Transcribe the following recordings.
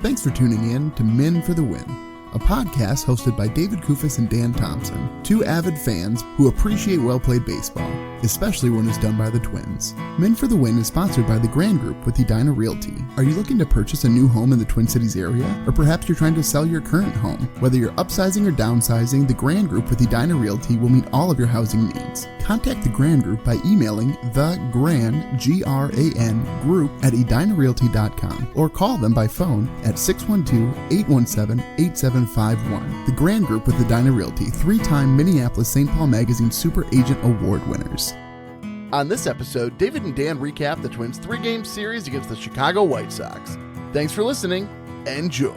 Thanks for tuning in to Men for the Win, a podcast hosted by David Kufis and Dan Thompson, two avid fans who appreciate well-played baseball, especially when it's done by the Twins. Men for the Win is sponsored by the Grand Group with Edina Realty. Are you looking to purchase a new home in the Twin Cities area? Or perhaps you're trying to sell your current home? Whether you're upsizing or downsizing, the Grand Group with Edina Realty will meet all of your housing needs. Contact the Grand Group by emailing thegran, G-R-A-N, group at edinarealty.com or call them by phone at 612-817-8751. The Grand Group with Edina Realty, 3-time Minneapolis-St. Paul Magazine Super Agent Award winners. On this episode, David and Dan recap the Twins' 3-game series against the Chicago White Sox. Thanks for listening. Enjoy.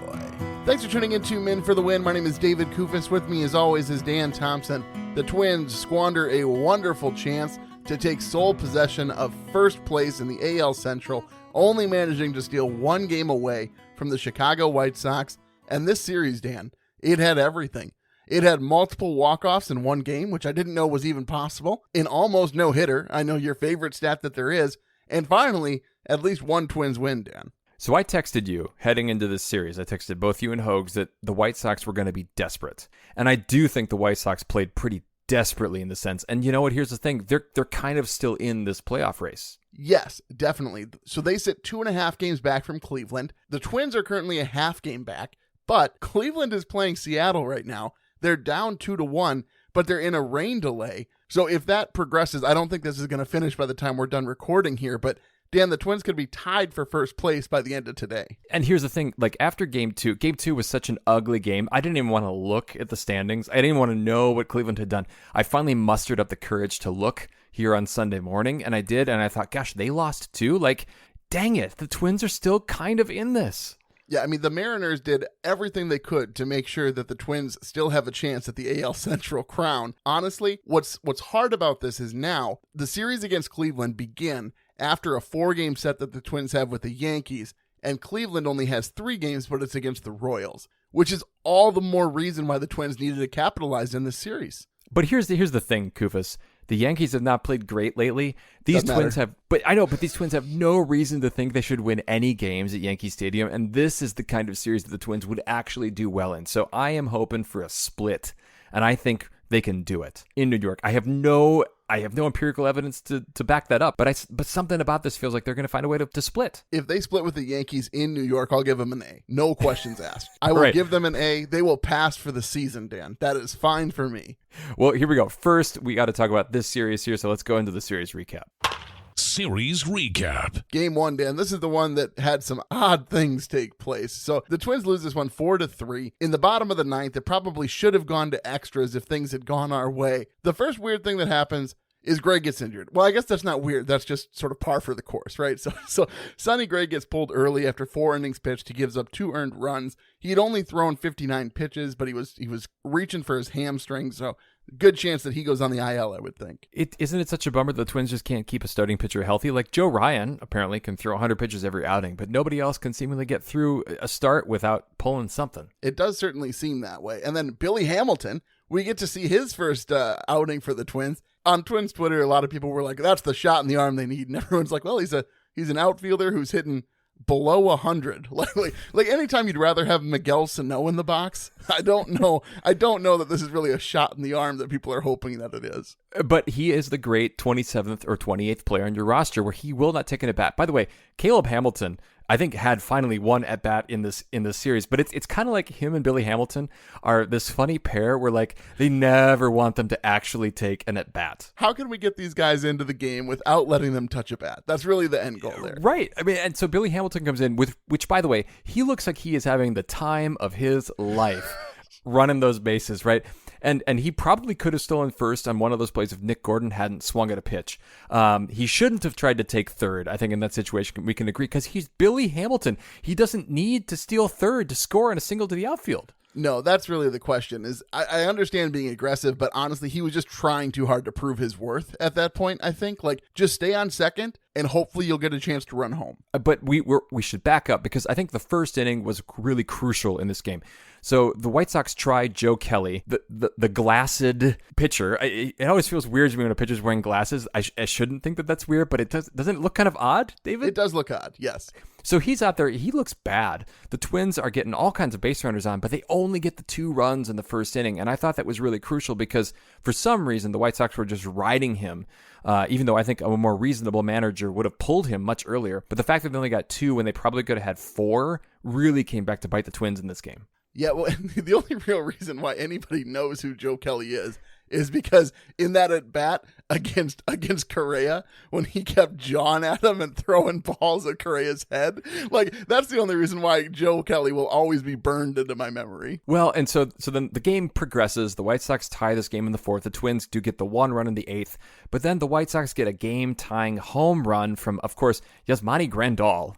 Thanks for tuning in to Men for the Win. My name is David Kufis. With me, as always, is Dan Thompson. The Twins squander a wonderful chance to take sole possession of first place in the AL Central, only managing to steal one game away from the Chicago White Sox. And this series, Dan, it had everything. It had multiple walk-offs in one game, which I didn't know was even possible. An almost no-hitter, I know your favorite stat that there is. And finally, at least one Twins win, Dan. So I texted you heading into this series. I texted both you and Hogs that the White Sox were going to be desperate. And I do think the White Sox played pretty desperately in the sense. And you know what? Here's the thing. They're kind of still in this playoff race. Yes, definitely. So they sit 2.5 games back from Cleveland. The Twins are currently a half game back, but Cleveland is playing Seattle right now. They're down 2-1, but they're in a rain delay. So if that progresses, I don't think this is going to finish by the time we're done recording here, but Dan, the Twins could be tied for first place by the end of today. And here's the thing, like after game two was such an ugly game. I didn't even want to look at the standings. I didn't want to know what Cleveland had done. I finally mustered up the courage to look here on Sunday morning, and I did, and I thought, gosh, they lost too? Like, dang it, the Twins are still kind of in this. Yeah, I mean, the Mariners did everything they could to make sure that the Twins still have a chance at the AL Central crown. Honestly, what's hard about this is now the series against Cleveland begin after a 4-game set that the Twins have with the Yankees, and Cleveland only has 3 games, but it's against the Royals, which is all the more reason why the Twins needed to capitalize in this series. But here's the thing, Kufis. The Yankees have not played great lately. These Twins have no reason to think they should win any games at Yankee Stadium, and this is the kind of series that the Twins would actually do well in. So I am hoping for a split, and I think they can do it in New York. I have no empirical evidence to back that up, but something about this feels like they're going to find a way to split. If they split with the Yankees in New York, I'll give them an A. No questions asked. I will give them an A. They will pass for the season, Dan. That is fine for me. Well, here we go. First, we got to talk about this series here, so let's go into the series recap. Series recap. Game 1, Dan. This is the one that had some odd things take place. So the Twins lose this one 4-3. In the bottom of the 9th, it probably should have gone to extras if things had gone our way. The first weird thing that happens is Greg gets injured. Well, I guess that's not weird. That's just sort of par for the course, right? So Sonny Gray gets pulled early after 4 innings pitched. He gives up 2 earned runs. He had only thrown 59 pitches, but he was reaching for his hamstring, so good chance that he goes on the IL, I would think. Isn't it such a bummer that the Twins just can't keep a starting pitcher healthy? Like Joe Ryan apparently can throw 100 pitches every outing, but nobody else can seemingly get through a start without pulling something. It does certainly seem that way. And then Billy Hamilton, we get to see his first outing for the Twins. On Twins Twitter, a lot of people were like, that's the shot in the arm they need. And everyone's like, well, he's an outfielder who's hitting below 100. Like anytime you'd rather have Miguel Sano in the box, I don't know that this is really a shot in the arm that people are hoping that it is. But he is the great 27th or 28th player on your roster where he will not take an at-bat. By the way, Caleb Hamilton, I think, had finally one at-bat in this series, but it's kind of like him and Billy Hamilton are this funny pair where like they never want them to actually take an at-bat. How can we get these guys into the game without letting them touch a bat? That's really the end goal there. Right. I mean, and so Billy Hamilton comes in with, which by the way, he looks like he is having the time of his life running those bases, right? And he probably could have stolen first on one of those plays if Nick Gordon hadn't swung at a pitch. He shouldn't have tried to take third. I think in that situation we can agree because he's Billy Hamilton. He doesn't need to steal third to score in a single to the outfield. No, that's really the question. Is I understand being aggressive, but honestly, he was just trying too hard to prove his worth at that point, I think. Like, just stay on second, and hopefully you'll get a chance to run home. But we should back up because I think the first inning was really crucial in this game. So the White Sox tried Joe Kelly, the glassed pitcher. It always feels weird to me when a pitcher's wearing glasses. I shouldn't think that that's weird, but doesn't it look kind of odd, David? It does look odd, yes. So he's out there. He looks bad. The Twins are getting all kinds of base runners on, but they only get the 2 runs in the first inning. And I thought that was really crucial because for some reason, the White Sox were just riding him, even though I think a more reasonable manager would have pulled him much earlier. But the fact that they only got 2 when they probably could have had 4 really came back to bite the Twins in this game. Yeah, well, the only real reason why anybody knows who Joe Kelly is because in that at bat against Correa, when he kept jawing at him and throwing balls at Correa's head, like that's the only reason why Joe Kelly will always be burned into my memory. Well, and so then the game progresses. The White Sox tie this game in the 4th. The Twins do get the 1 run in the 8th, but then the White Sox get a game-tying home run from, of course, Yasmani Grandal.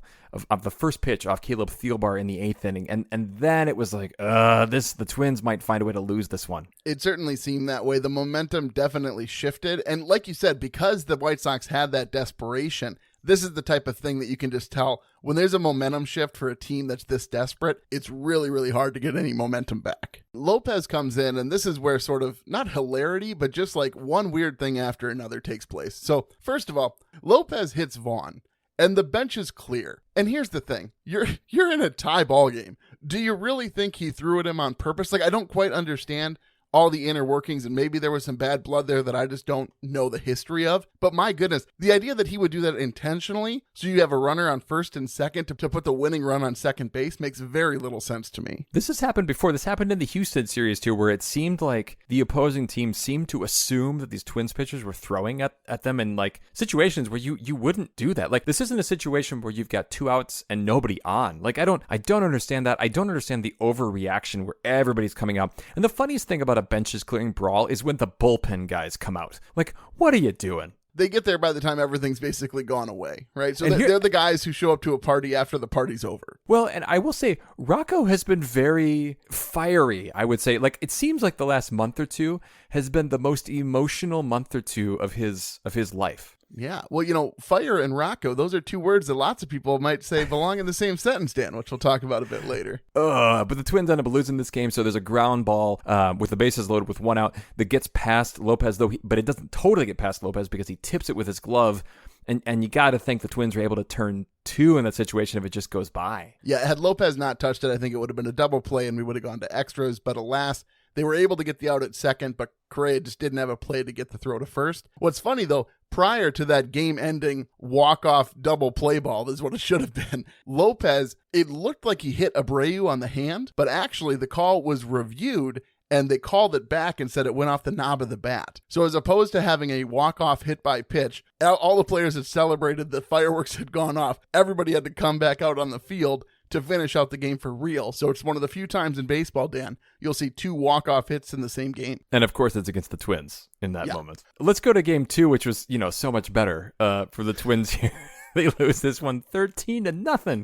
Of the first pitch off Caleb Thielbar in the 8th inning. And then it was like, the Twins might find a way to lose this one. It certainly seemed that way. The momentum definitely shifted. And like you said, because the White Sox had that desperation, this is the type of thing that you can just tell when there's a momentum shift for a team that's this desperate, it's really, really hard to get any momentum back. Lopez comes in, and this is where sort of, not hilarity, but just like one weird thing after another takes place. So first of all, Lopez hits Vaughn. And the bench is clear. And here's the thing. You're in a tie ball game. Do you really think he threw at him on purpose? Like, I don't quite understand all the inner workings, and maybe there was some bad blood there that I just don't know the history of. But my goodness, the idea that he would do that intentionally, so you have a runner on first and second to put the winning run on second base, makes very little sense to me. This has happened before. This happened in the Houston series too, where it seemed like the opposing team seemed to assume that these Twins pitchers were throwing at them in like situations where you wouldn't do that. Like, this isn't a situation where you've got 2 outs and nobody on. Like, I don't understand that. I don't understand the overreaction where everybody's coming out. And the funniest thing about a benches clearing brawl is when the bullpen guys come out. Like, what are you doing? They get there by the time everything's basically gone away, right? So they're the guys who show up to a party after the party's over. Well, and I will say, Rocco has been very fiery, I would say. Like, it seems like the last month or two has been the most emotional month or two of his life. Yeah. Well, fire and Rocco, those are 2 words that lots of people might say belong in the same sentence, Dan, which we'll talk about a bit later. But the Twins end up losing this game, so there's a ground ball with the bases loaded with 1 out that gets past Lopez, but it doesn't totally get past Lopez because he tips it with his glove. And you got to think the Twins were able to turn 2 in that situation if it just goes by. Yeah, had Lopez not touched it, I think it would have been a double play and we would have gone to extras. But alas, they were able to get the out at second, but Correa just didn't have a play to get the throw to first. What's funny, though, prior to that game-ending walk-off double play ball, is what it should have been, Lopez, it looked like he hit Abreu on the hand, but actually the call was reviewed and they called it back and said it went off the knob of the bat. So as opposed to having a walk-off hit by pitch, all the players had celebrated, the fireworks had gone off, everybody had to come back out on the field to finish out the game for real. So it's one of the few times in baseball, Dan, you'll see 2 walk-off hits in the same game. And of course, it's against the Twins in that moment. Let's go to game 2, which was, so much better for the Twins here. They lose this one 13-0,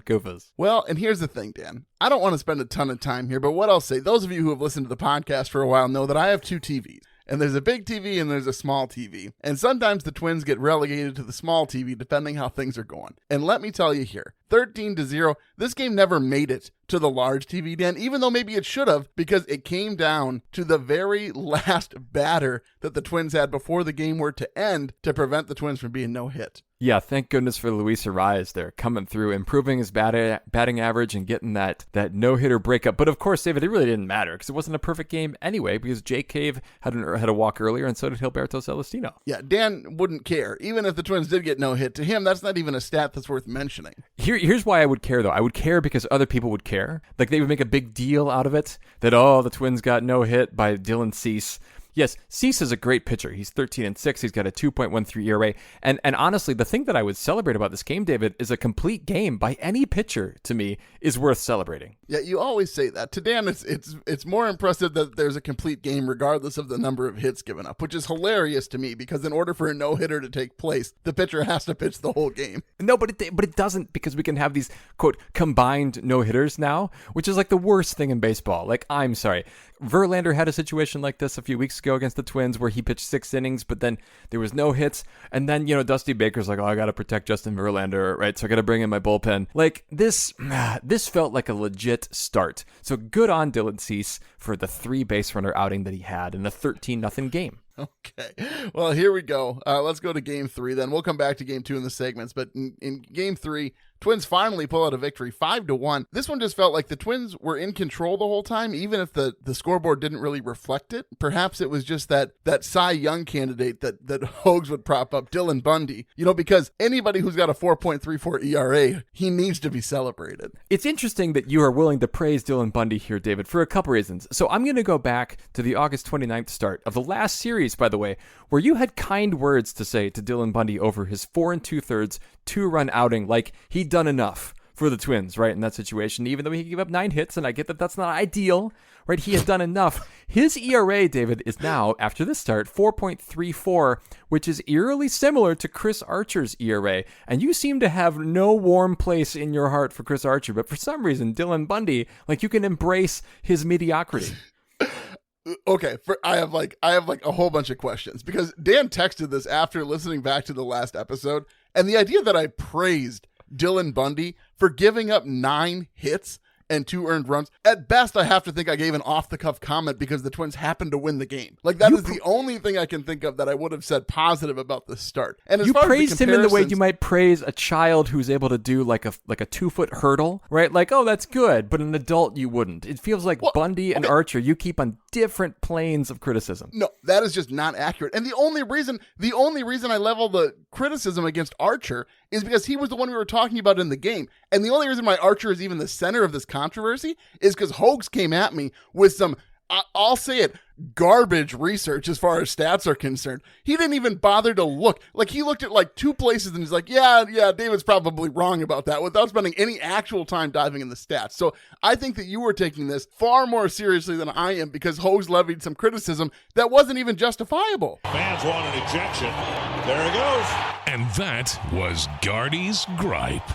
Goofus. Well, and here's the thing, Dan. I don't want to spend a ton of time here, but what I'll say, those of you who have listened to the podcast for a while know that I have 2 TVs. And there's a big TV and there's a small TV. And sometimes the Twins get relegated to the small TV depending how things are going. And let me tell you here, 13-0, this game never made it to the large TV, Dan, even though maybe it should have, because it came down to the very last batter that the Twins had before the game were to end to prevent the Twins from being no hit. Yeah, thank goodness for Luis Arias there, coming through, improving his batting average and getting that no-hitter breakup. But of course, David, it really didn't matter because it wasn't a perfect game anyway, because Jake Cave had a walk earlier, and so did Gilberto Celestino. Yeah, Dan wouldn't care. Even if the Twins did get no hit, to him, that's not even a stat that's worth mentioning. Here's why I would care, though. I would care because other people would care. Like, they would make a big deal out of it, that, the Twins got no hit by Dylan Cease. Yes, Cease is a great pitcher. He's 13-6. He's got a 2.13 ERA. And honestly, the thing that I would celebrate about this game, David, is a complete game by any pitcher, to me, is worth celebrating. Yeah, you always say that. To Dan, it's more impressive that there's a complete game regardless of the number of hits given up, which is hilarious to me because in order for a no-hitter to take place, the pitcher has to pitch the whole game. No, but it doesn't, because we can have these, quote, combined no-hitters now, which is like the worst thing in baseball. Like, I'm sorry. Verlander had a situation like this a few weeks ago against the Twins where he pitched 6 innings, but then there was no hits. And then, Dusty Baker's like, oh, I got to protect Justin Verlander, right? So I got to bring in my bullpen. Like, this felt like a legit start. So good on Dylan Cease for the 3 base runner outing that he had in a 13-0 game. Okay. Well, here we go. Let's go to game 3 then. We'll come back to game 2 in the segments. But in game 3, Twins finally pull out a victory, 5-1. This one just felt like the Twins were in control the whole time, even if the scoreboard didn't really reflect it. Perhaps it was just that Cy Young candidate that Hogs would prop up, Dylan Bundy, because anybody who's got a 4.34 ERA, he needs to be celebrated. It's interesting that you are willing to praise Dylan Bundy here, David, for a couple reasons. So I'm going to go back to the August 29th start of the last series, by the way, where you had kind words to say to Dylan Bundy over his 4 2/3 2-run outing, like he'd done enough for the Twins, right, in that situation, even though he gave up 9 hits, and I get that that's not ideal, right? He had done enough. His ERA, David, is now, after this start, 4.34, which is eerily similar to Chris Archer's ERA, and you seem to have no warm place in your heart for Chris Archer, but for some reason, Dylan Bundy, like you can embrace his mediocrity. Okay, I have a whole bunch of questions because Dan texted this after listening back to the last episode, and the idea that I praised Dylan Bundy for giving up 9 hits and 2 earned runs. At best, I have to think I gave an off-the-cuff comment because the Twins happened to win the game. Like, that is the only thing I can think of that I would have said positive about this start. And as you far praised as the him in the way you might praise a child who's able to do like a 2-foot hurdle, right? Like, oh, that's good, but an adult you wouldn't. It feels like Bundy and Archer, you keep on different planes of criticism. No, that is just not accurate. And the only reason I level the criticism against Archer is because he was the one we were talking about in the game. And the only reason why Archer is even the center of this controversy is because Hogs came at me with some, I'll say it, garbage research as far as stats are concerned. He didn't even bother to look. Like, he looked at like 2 places and he's like, yeah, David's probably wrong about that, without spending any actual time diving in the stats. So I think that you were taking this far more seriously than I am because Hogs levied some criticism that wasn't even justifiable. Fans want an ejection. There it goes. And that was Gardy's gripe.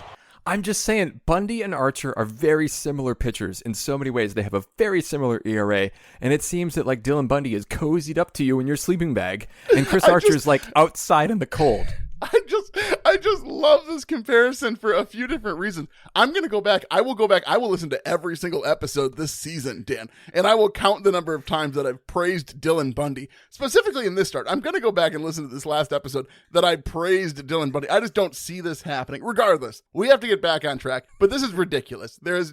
I'm just saying, Bundy and Archer are very similar pitchers in so many ways. They have a very similar ERA, and it seems that like Dylan Bundy is cozied up to you in your sleeping bag, and Chris Archer's like outside in the cold. I just love this comparison for a few different reasons. I'm going to go back. I will go back. I will listen to every single episode this season, Dan, and I will count the number of times that I've praised Dylan Bundy, specifically in this start. I'm going to go back and listen to this last episode that I praised Dylan Bundy. I just don't see this happening. Regardless, we have to get back on track, but this is ridiculous. There's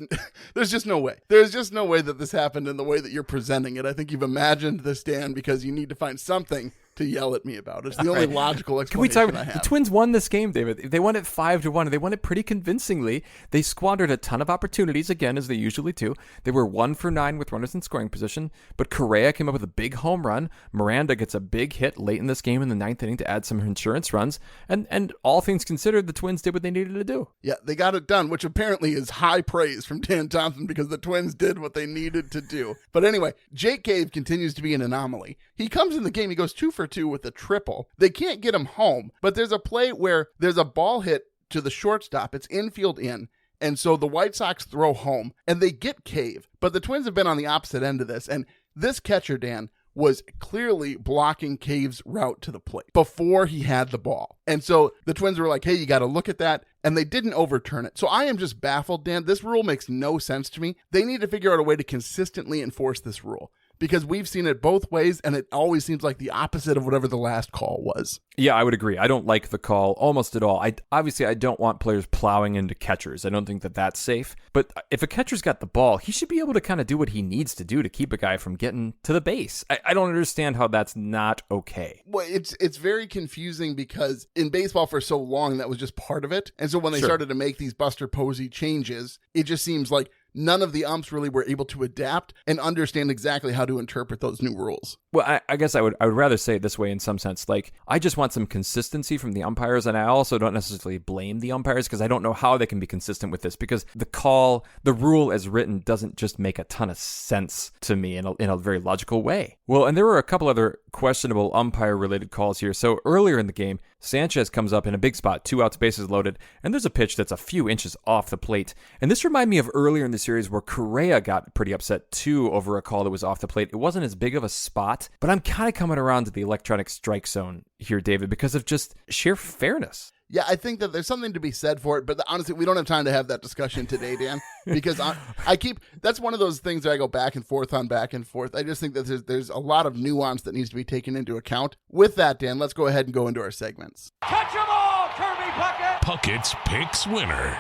just no way. There's just no way that this happened in the way that you're presenting it. I think you've imagined this, Dan, because you need to find something to yell at me about. It's the only logical explanation I have. The Twins won this game, David. They won it 5-1, and they won it pretty convincingly. They squandered a ton of opportunities, again, as they usually do. They were 1 for 9 with runners in scoring position, but Correa came up with a big home run. Miranda gets a big hit late in this game in the 9th inning to add some insurance runs, and all things considered, the Twins did what they needed to do. Yeah, they got it done, which apparently is high praise from Dan Thompson because the Twins did what they needed to do. But anyway, Jake Cave continues to be an anomaly. He comes in the game, he goes 2 for 2 with a triple. They can't get him home, but there's a play where there's a ball hit to the shortstop. It's infield in, and so the White Sox throw home, and they get Cave. But the Twins have been on the opposite end of this, and this catcher, Dan, was clearly blocking Cave's route to the plate before he had the ball. And so the Twins were like, hey, you got to look at that. And they didn't overturn it. So I am just baffled, Dan. This rule makes no sense to me. They need to figure out a way to consistently enforce this rule, because we've seen it both ways, and it always seems like the opposite of whatever the last call was. Yeah, I would agree. I don't like the call almost at all. I don't want players plowing into catchers. I don't think that that's safe. But if a catcher's got the ball, he should be able to kind of do what he needs to do to keep a guy from getting to the base. I don't understand how that's not okay. Well, it's very confusing because in baseball for so long, that was just part of it. And so when they started to make these Buster Posey changes, it just seems like none of the umps really were able to adapt and understand exactly how to interpret those new rules. Well, I guess I would rather say it this way in some sense. Like, I just want some consistency from the umpires, and I also don't necessarily blame the umpires because I don't know how they can be consistent with this, because the rule as written doesn't just make a ton of sense to me in a very logical way. Well, and there were a couple other questionable umpire-related calls here. So earlier in the game, Sanchez comes up in a big spot, 2 outs, bases loaded, and there's a pitch that's a few inches off the plate. And this reminded me of earlier in the series where Correa got pretty upset too over a call that was off the plate. It wasn't as big of a spot, but I'm kind of coming around to the electronic strike zone here, David, because of just sheer fairness. Yeah, I think that there's something to be said for it, but honestly, we don't have time to have that discussion today, Dan, because that's one of those things that I go back and forth on. I just think that there's a lot of nuance that needs to be taken into account. With that, Dan, let's go ahead and go into our segments. Catch 'em all, Kirby Puckett! Puckett's Picks winner.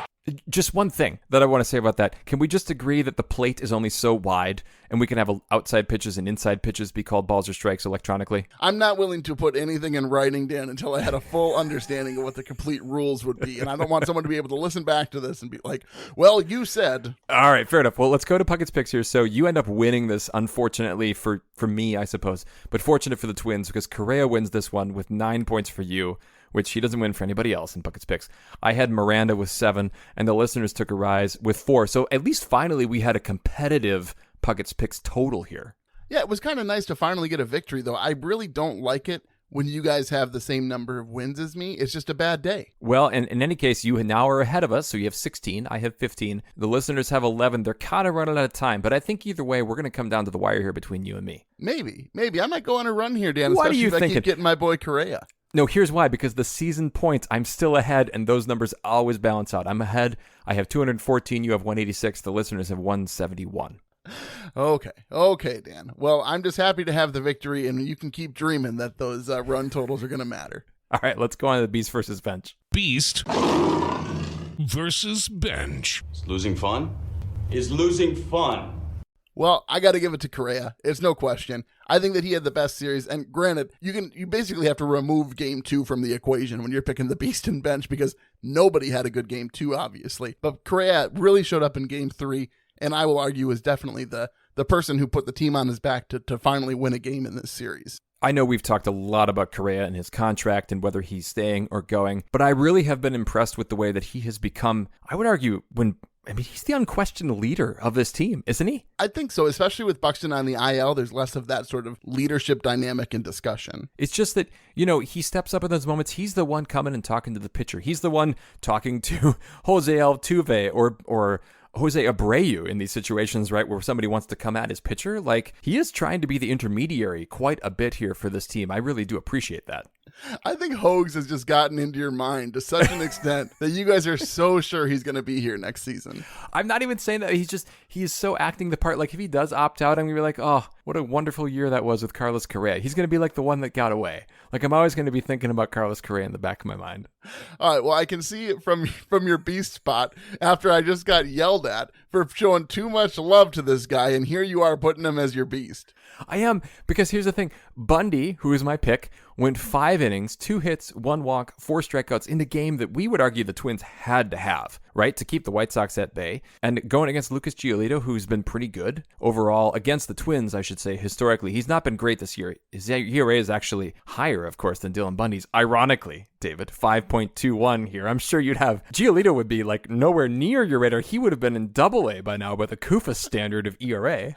Just one thing that I want to say about that. Can we just agree that the plate is only so wide and we can have outside pitches and inside pitches be called balls or strikes electronically? I'm not willing to put anything in writing, Dan, until I had a full understanding of what the complete rules would be. And I don't want someone to be able to listen back to this and be like, well, you said. All right, fair enough. Well, let's go to Puckett's Picks here. So you end up winning this, unfortunately, for me, I suppose, but fortunate for the Twins because Correa wins this one with 9 points for you, which he doesn't win for anybody else in Puckett's Picks. I had Miranda with 7, and the listeners took a rise with 4. So at least finally we had a competitive Puckett's Picks total here. Yeah, it was kind of nice to finally get a victory, though. I really don't like it when you guys have the same number of wins as me. It's just a bad day. Well, and in any case, you now are ahead of us, so you have 16. I have 15. The listeners have 11. They're kind of running out of time, but I think either way, we're going to come down to the wire here between you and me. Maybe. I might go on a run here, Dan, What are you especially if thinking? I keep getting my boy Correa. No, here's why. Because the season points, I'm still ahead, and those numbers always balance out. I'm ahead. I have 214. You have 186. The listeners have 171. Okay, Dan. Well, I'm just happy to have the victory, and you can keep dreaming that those run totals are going to matter. All right, let's go on to the Beast versus Bench. Beast versus Bench. Is losing fun? Is losing fun? Well, I got to give it to Correa. It's no question. I think that he had the best series. And granted, you basically have to remove game 2 from the equation when you're picking the Beast and Bench because nobody had a good game 2, obviously. But Correa really showed up in game 3, and I will argue is definitely the person who put the team on his back to finally win a game in this series. I know we've talked a lot about Correa and his contract and whether he's staying or going, but I really have been impressed with the way that he has become, I would argue, he's the unquestioned leader of this team, isn't he? I think so, especially with Buxton on the IL. There's less of that sort of leadership dynamic and discussion. It's just that, he steps up in those moments. He's the one coming and talking to the pitcher. He's the one talking to Jose Altuve or Jose Abreu in these situations, right, where somebody wants to come at his pitcher. Like, he is trying to be the intermediary quite a bit here for this team. I really do appreciate that. I think Hogs has just gotten into your mind to such an extent that you guys are so sure he's going to be here next season. I'm not even saying that. He is so acting the part. Like, if he does opt out, I'm going to be like, oh, what a wonderful year that was with Carlos Correa. He's going to be like the one that got away. Like, I'm always going to be thinking about Carlos Correa in the back of my mind. All right, well, I can see it from your Beast spot after I just got yelled at for showing too much love to this guy, and here you are putting him as your Beast. I am, because here's the thing. Bundy, who is my pick, went 5 innings, 2 hits, 1 walk, 4 strikeouts in the game that we would argue the Twins had to have, right, to keep the White Sox at bay. And going against Lucas Giolito, who's been pretty good overall against the Twins, I should say, historically. He's not been great this year. His ERA is actually higher, of course, than Dylan Bundy's. Ironically, David, 5.21 here. I'm sure you'd have Giolito would be like nowhere near your radar. He would have been in AA by now by the Kufas standard of ERA.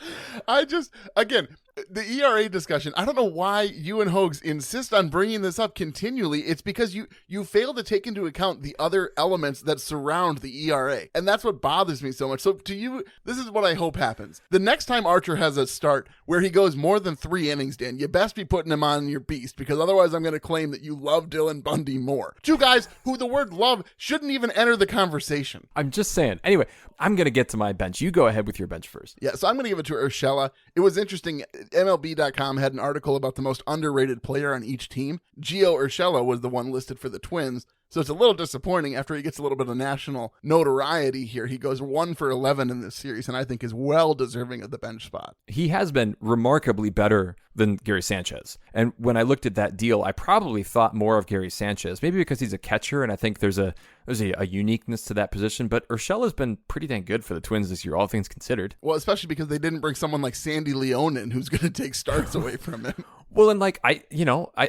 Again, the ERA discussion, I don't know why you and Hogs insist on bringing this up continually. It's because you fail to take into account the other elements that surround the ERA. And that's what bothers me so much. So to you, this is what I hope happens. The next time Archer has a start where he goes more than 3 innings, Dan, you best be putting him on your Beast, because otherwise I'm going to claim that you love Dylan Bundy more. 2 guys who the word love shouldn't even enter the conversation. I'm just saying. Anyway, I'm going to get to my bench. You go ahead with your bench first. Yeah, so I'm going to give it to Urshela. It was interesting. MLB.com had an article about the most underrated player on each team. Gio Urshela was the one listed for the Twins. So it's a little disappointing after he gets a little bit of national notoriety here. He goes 1 for 11 in this series, and I think is well deserving of the bench spot. He has been remarkably better than Gary Sanchez. And when I looked at that deal, I probably thought more of Gary Sanchez, maybe because he's a catcher, and I think there's a uniqueness to that position. But Urshela's been pretty dang good for the Twins this year, all things considered. Well, especially because they didn't bring someone like Sandy Leone in who's going to take starts away from him. Well, and like, I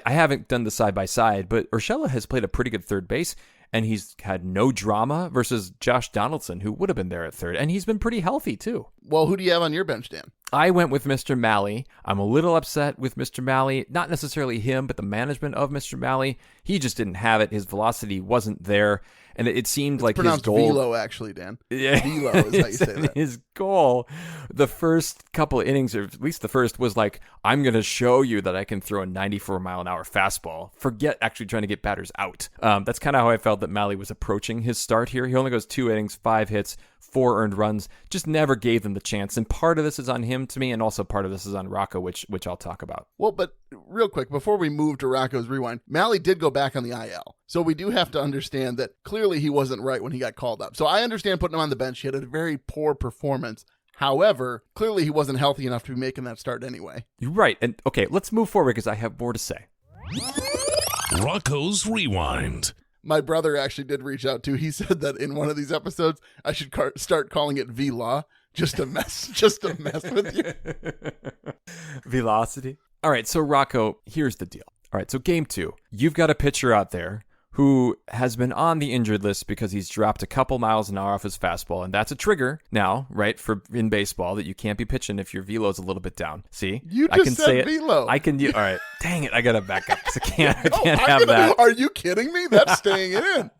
haven't done the side-by-side, but Urshela has played a pretty good third base, and he's had no drama versus Josh Donaldson, who would have been there at third, and he's been pretty healthy, too. Well, who do you have on your bench, Dan? I went with Mr. Mahle. I'm a little upset with Mr. Mahle. Not necessarily him, but the management of Mr. Mahle. He just didn't have it. His velocity wasn't there. And it seemed like his goal... velo, actually, Dan. Yeah. Velo is how you say that. His goal, the first couple of innings, or at least the first, was like, I'm going to show you that I can throw a 94-mile-an-hour fastball. Forget actually trying to get batters out. That's kind of how I felt that Mahle was approaching his start here. He only goes 2 innings, 5 hits, 4 earned runs. Just never gave them the chance. And part of this is on him to me, and also part of this is on Rocco, which I'll talk about. Well, but real quick, before we move to Rocco's rewind, Mahle did go back on the IL. So we do have to understand that clearly he wasn't right when he got called up. So I understand putting him on the bench. He had a very poor performance. However, clearly he wasn't healthy enough to be making that start anyway. You're right. And okay, let's move forward because I have more to say. Rocco's Rewind. My brother actually did reach out too. He said that in one of these episodes, I should start calling it V-Law just to mess with you. Velocity. All right, so Rocco, here's the deal. All right, so game 2, you've got a pitcher out there who has been on the injured list because he's dropped a couple miles an hour off his fastball, and that's a trigger now, right, for in baseball that you can't be pitching if your velo's a little bit down. See? You just said velo. I can. All right. Dang it, I got to back up because I can't have that. Are you kidding me? That's staying in.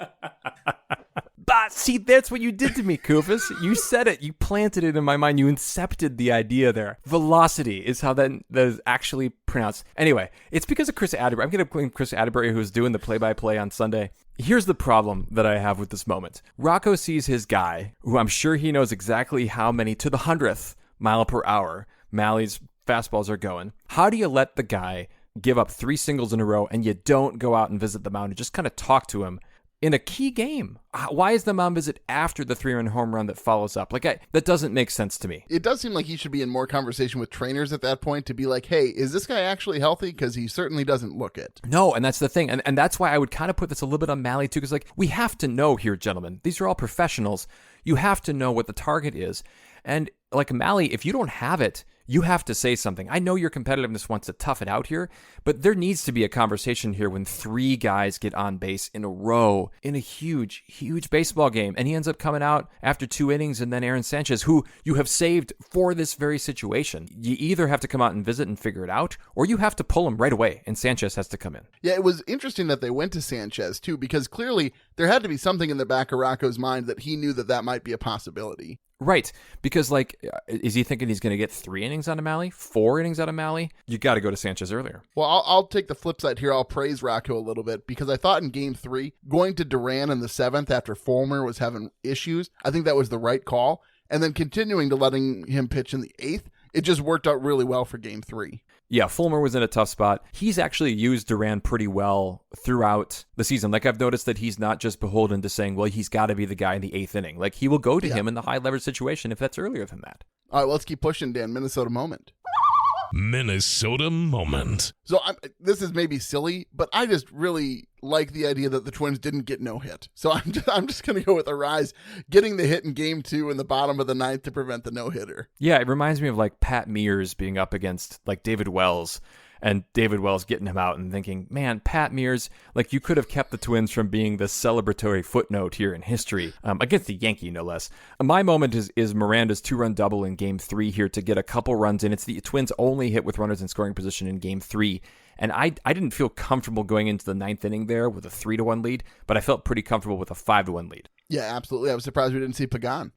But see, that's what you did to me, Koufos. You said it. You planted it in my mind. You incepted the idea there. Velocity is how that is actually pronounced. Anyway, it's because of Chris Atterbury. I'm going to blame Chris Atterbury, who's doing the play-by-play on Sunday. Here's the problem that I have with this moment. Rocco sees his guy, who I'm sure he knows exactly how many to the 100th mile per hour Mahle's fastballs are going. How do you let the guy give up 3 singles in a row and you don't go out and visit the mound and just kind of talk to him in a key game? Why is the mound visit after the 3-run home run that follows up? That doesn't make sense to me. It does seem like he should be in more conversation with trainers at that point to be like, hey, is this guy actually healthy? Because he certainly doesn't look it. No, and that's the thing. And that's why I would kind of put this a little bit on Mahle too, because we have to know here, gentlemen. These are all professionals. You have to know what the target is. And like Mahle, if you don't have it, you have to say something. I know your competitiveness wants to tough it out here, but there needs to be a conversation here when 3 guys get on base in a row in a huge, huge baseball game. And he ends up coming out after 2 innings, and then Aaron Sanchez, who you have saved for this very situation. You either have to come out and visit and figure it out, or you have to pull him right away, and Sanchez has to come in. Yeah, it was interesting that they went to Sanchez, too, because clearly there had to be something in the back of Rocco's mind that he knew that might be a possibility. Right, because is he thinking he's going to get 3 innings out of Mahle, 4 innings out of Mahle? You got to go to Sanchez earlier. Well, I'll take the flip side here. I'll praise Rocco a little bit because I thought in game 3, going to Duran in the 7th after Fulmer was having issues, I think that was the right call. And then continuing to letting him pitch in the 8th, it just worked out really well for game 3. Yeah, Fulmer was in a tough spot. He's actually used Duran pretty well throughout the season. I've noticed that he's not just beholden to saying, well, he's got to be the guy in the 8th inning. He will go to him in the high leverage situation if that's earlier than that. All right, well, let's keep pushing, Dan. Minnesota moment. Minnesota moment. So this is maybe silly, but I just really like the idea that the Twins didn't get no hit. So I'm just going to go with Arise getting the hit in game 2 in the bottom of the 9th to prevent the no-hitter. Yeah, it reminds me of Pat Mears being up against David Wells, and David Wells getting him out and thinking, man, Pat Mears, you could have kept the Twins from being the celebratory footnote here in history, against the Yankee, no less. My moment is Miranda's 2-run double in game 3 here to get a couple runs in. It's the Twins' only hit with runners in scoring position in game 3. And I didn't feel comfortable going into the 9th inning there with a 3-1 lead, but I felt pretty comfortable with a 5-1 lead. Yeah, absolutely. I was surprised we didn't see Pagan.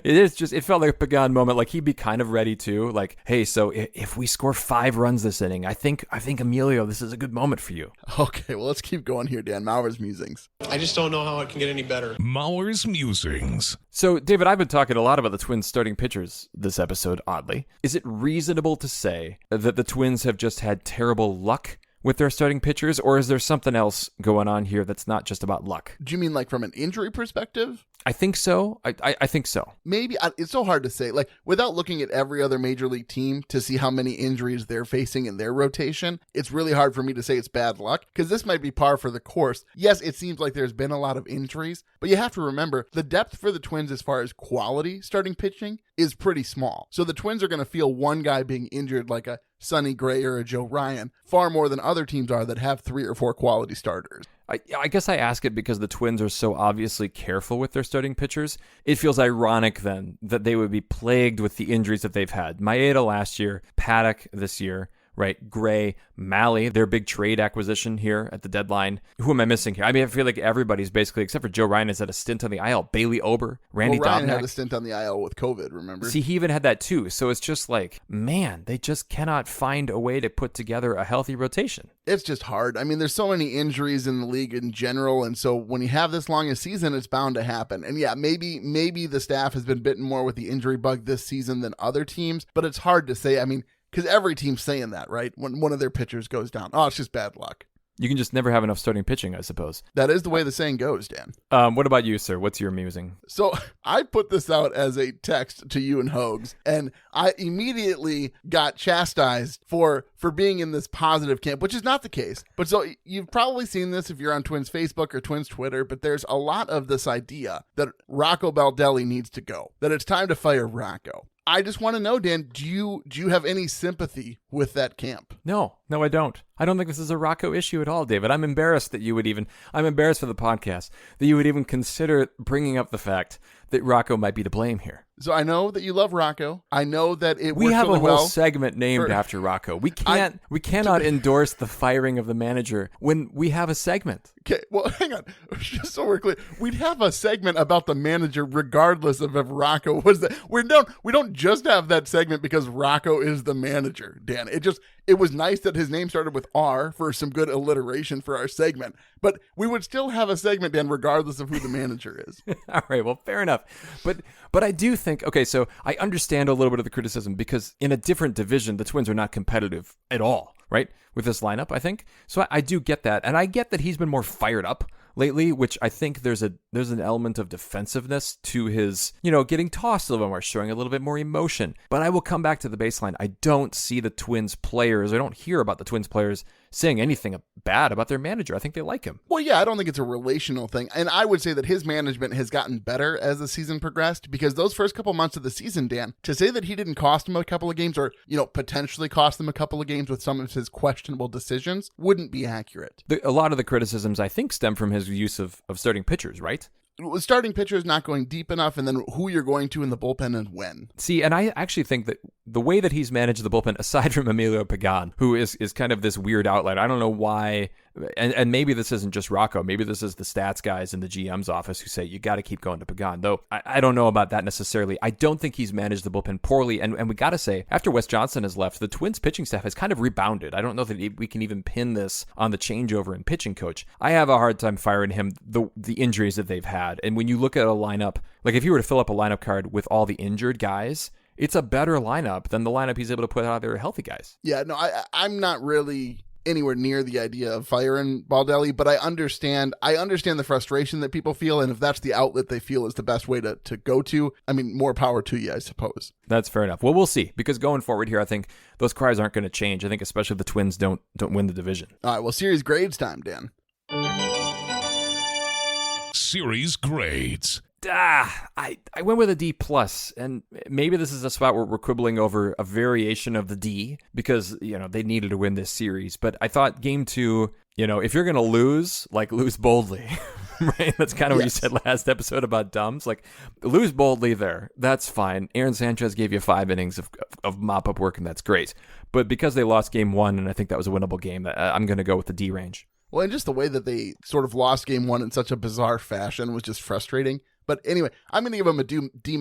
It felt like a Pagan moment. He'd be kind of ready to, hey, so if we score 5 runs this inning, I think Emilio, this is a good moment for you. Okay, well, let's keep going here, Dan. Mauer's musings. I just don't know how it can get any better. Mauer's musings. So, David, I've been talking a lot about the Twins starting pitchers this episode, oddly. Is it reasonable to say that the Twins have just had terrible luck with their starting pitchers, or is there something else going on here that's not just about luck? Do you mean from an injury perspective? I think so. I think so. Maybe. It's so hard to say. Without looking at every other major league team to see how many injuries they're facing in their rotation, it's really hard for me to say it's bad luck, because this might be par for the course. Yes, it seems like there's been a lot of injuries, but you have to remember the depth for the Twins as far as quality starting pitching is pretty small. So the Twins are going to feel one guy being injured like a Sonny Gray or a Joe Ryan, far more than other teams are that have 3 or 4 quality starters. I guess I ask it because the Twins are so obviously careful with their starting pitchers. It feels ironic then that they would be plagued with the injuries that they've had. Maeda last year, Paddock this year, right? Gray, Mahle, their big trade acquisition here at the deadline. Who am I missing here? I mean, I feel like everybody's basically, except for Joe Ryan, has had a stint on the IL. Bailey Ober, Randy Ryan Dobnak. had a stint on the IL with COVID, remember? See, he even had that too. So it's just like, man, they just cannot find a way to put together a healthy rotation. It's just hard. I mean, there's so many injuries in the league in general, and so when you have this long a season, it's bound to happen. And yeah, maybe the staff has been bitten more with the injury bug this season than other teams, but it's hard to say. I mean, because every team's saying that, right? When one of their pitchers goes down. Oh, it's just bad luck. You can just never have enough starting pitching, I suppose. That is the way the saying goes, Dan. What about you, sir? What's your musing? So I put this out as a text to you and Hogs, and I immediately got chastised for being in this positive camp, which is not the case. But so you've probably seen this if you're on Twins Facebook or Twins Twitter, but there's a lot of this idea that Rocco Baldelli needs to go, that it's time to fire Rocco. I just want to know, Dan, do you have any sympathy with that camp? No, I don't. I don't think this is a Rocco issue at all, David. I'm embarrassed for the podcast that you would even consider bringing up the fact that Rocco might be to blame here. So I know that you love Rocco. I know that we have a whole well segment named after Rocco. We cannot endorse the firing of the manager when we have a segment. Okay, well, hang on. Just so we're clear, we'd have a segment about the manager regardless of if Rocco was the. We don't just have that segment because Rocco is the manager, Dan. It was nice that his name started with R for some good alliteration for our segment, but we would still have a segment, Dan, regardless of who the manager is. All right, well, fair enough. But I do think, okay, so I understand a little bit of the criticism because in a different division, the Twins are not competitive at all, right? With this lineup, I think. So I do get that. And I get that he's been more fired up lately, which I think there's an element of defensiveness to his, getting tossed a little bit more, showing a little bit more emotion. But I will come back to the baseline. I don't see the Twins players, I don't hear about the Twins players saying anything bad about their manager. I think they like him. Well, yeah, I don't think it's a relational thing. And I would say that his management has gotten better as the season progressed because those first couple months of the season, Dan, to say that he didn't cost him a couple of games or, potentially cost them a couple of games with some of his questionable decisions wouldn't be accurate. A lot of the criticisms, I think, stem from his use of starting pitchers, right? Starting pitchers not going deep enough, and then who you're going to in the bullpen and when. See, and I actually think that the way that he's managed the bullpen, aside from Emilio Pagan, who is kind of this weird outlier, I don't know why, and maybe this isn't just Rocco, maybe this is the stats guys in the GM's office who say, you got to keep going to Pagan, though I don't know about that necessarily. I don't think he's managed the bullpen poorly, and we got to say, after Wes Johnson has left, the Twins pitching staff has kind of rebounded. I don't know that we can even pin this on the changeover in pitching coach. I have a hard time firing him, the injuries that they've had, and when you look at a lineup, like if you were to fill up a lineup card with all the injured guys, it's a better lineup than the lineup he's able to put out there healthy guys. Yeah, no, I'm not really anywhere near the idea of firing Baldelli, but I understand the frustration that people feel, and if that's the outlet they feel is the best way to go to, I mean, more power to you, I suppose. That's fair enough. Well, we'll see, because going forward here, I think those cries aren't going to change. I think especially if the Twins don't win the division. All right, well, series grades time, Dan. Series grades. I went with a D+, and maybe this is a spot where we're quibbling over a variation of the D because, they needed to win this series. But I thought game 2, if you're going to lose, lose boldly, right? That's kind of what you said last episode about Dumbs. Lose boldly there. That's fine. Aaron Sanchez gave you 5 innings of mop-up work, and that's great. But because they lost game 1, and I think that was a winnable game, I'm going to go with the D range. Well, and just the way that they sort of lost game 1 in such a bizarre fashion was just frustrating. But anyway, I'm going to give them a D-.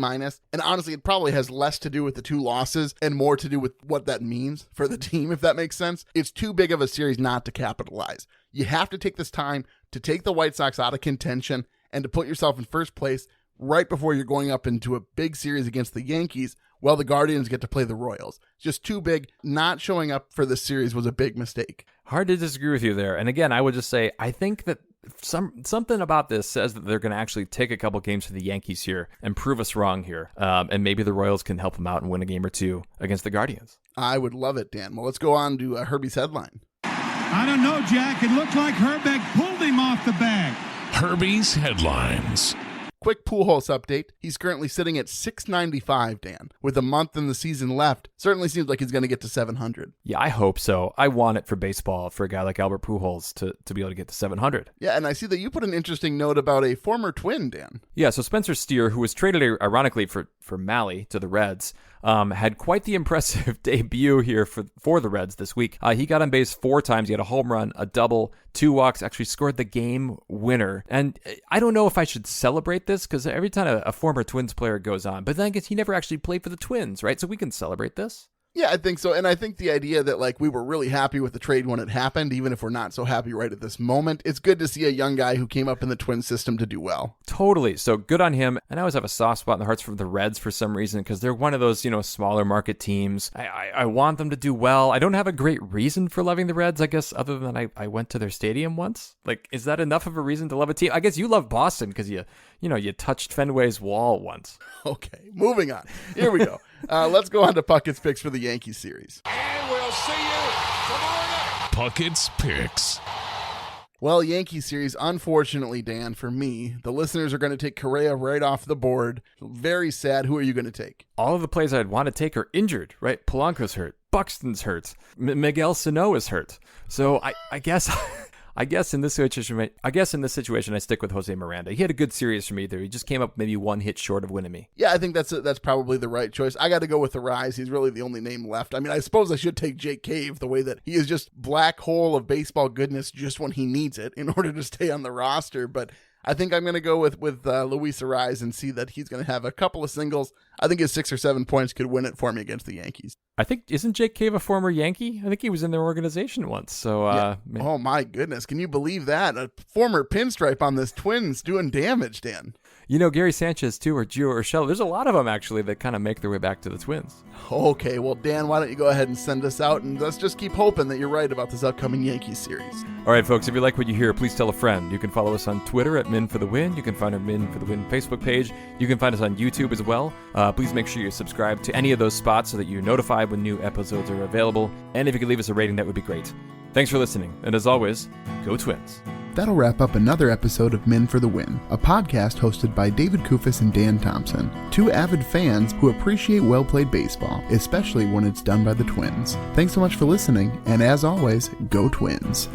And honestly, it probably has less to do with the 2 losses and more to do with what that means for the team, if that makes sense. It's too big of a series not to capitalize. You have to take this time to take the White Sox out of contention and to put yourself in first place right before you're going up into a big series against the Yankees while the Guardians get to play the Royals. Just too big. Not showing up for this series was a big mistake. Hard to disagree with you there. And again, I would just say, I think that something about this says that they're going to actually take a couple games to the Yankees here and prove us wrong here. And maybe the Royals can help them out and win a game or 2 against the Guardians. I would love it, Dan. Well, let's go on to Herbie's headline. I don't know, Jack. It looked like Herbeck pulled him off the bag. Herbie's headlines. Quick Pujols update. He's currently sitting at 695, Dan. With a month in the season left, certainly seems like he's going to get to 700. Yeah, I hope so. I want it for baseball for a guy like Albert Pujols to be able to get to 700. Yeah, and I see that you put an interesting note about a former Twin, Dan. Yeah, so Spencer Steer, who was traded ironically for Mahle to the Reds, had quite the impressive debut here for the Reds this week. He got on base 4 times. He had a home run, a double, 2 walks, actually scored the game winner. And I don't know if I should celebrate this because every time a former Twins player goes on, but then I guess he never actually played for the Twins, right? So we can celebrate this. Yeah, I think so. And I think the idea that we were really happy with the trade when it happened, even if we're not so happy right at this moment, it's good to see a young guy who came up in the Twin system to do well. Totally. So good on him. And I always have a soft spot in the hearts for the Reds for some reason because they're one of those, smaller market teams. I want them to do well. I don't have a great reason for loving the Reds, I guess, other than I went to their stadium once. Is that enough of a reason to love a team? I guess you love Boston because you touched Fenway's wall once. Okay, moving on. Here we go. Let's go on to Puckett's picks for the Yankees series. And we'll see you tomorrow night. Puckett's Picks. Well, Yankees series, unfortunately, Dan, for me, the listeners are going to take Correa right off the board. Very sad. Who are you going to take? All of the players I'd want to take are injured, right? Polanco's hurt. Buxton's hurt. Miguel Sano is hurt. So I guess... I guess in this situation, I stick with Jose Miranda. He had a good series for me there. He just came up maybe 1 hit short of winning me. Yeah, I think that's probably the right choice. I got to go with the Rise. He's really the only name left. I mean, I suppose I should take Jake Cave, the way that he is just black hole of baseball goodness just when he needs it in order to stay on the roster. But I think I'm going to go with Luis Arraez and see that he's going to have a couple of singles. I think his 6 or 7 points could win it for me against the Yankees. I think, isn't Jake Cave a former Yankee? I think he was in their organization once. So, yeah. Oh my goodness. Can you believe that? A former pinstripe on this Twins doing damage, Dan. Gary Sanchez too, or Gio Urshela. There's a lot of them actually that kind of make their way back to the Twins. Okay, well, Dan, why don't you go ahead and send us out, and let's just keep hoping that you're right about this upcoming Yankees series. All right, folks, if you like what you hear, please tell a friend. You can follow us on Twitter at Min for the Win. You can find our Min for the Win Facebook page. You can find us on YouTube as well. Please make sure you subscribe to any of those spots so that you're notified when new episodes are available. And if you could leave us a rating, that would be great. Thanks for listening. And as always, go Twins. That'll wrap up another episode of Men for the Win, a podcast hosted by David Kufis and Dan Thompson, 2 avid fans who appreciate well-played baseball, especially when it's done by the Twins. Thanks so much for listening, and as always, go Twins.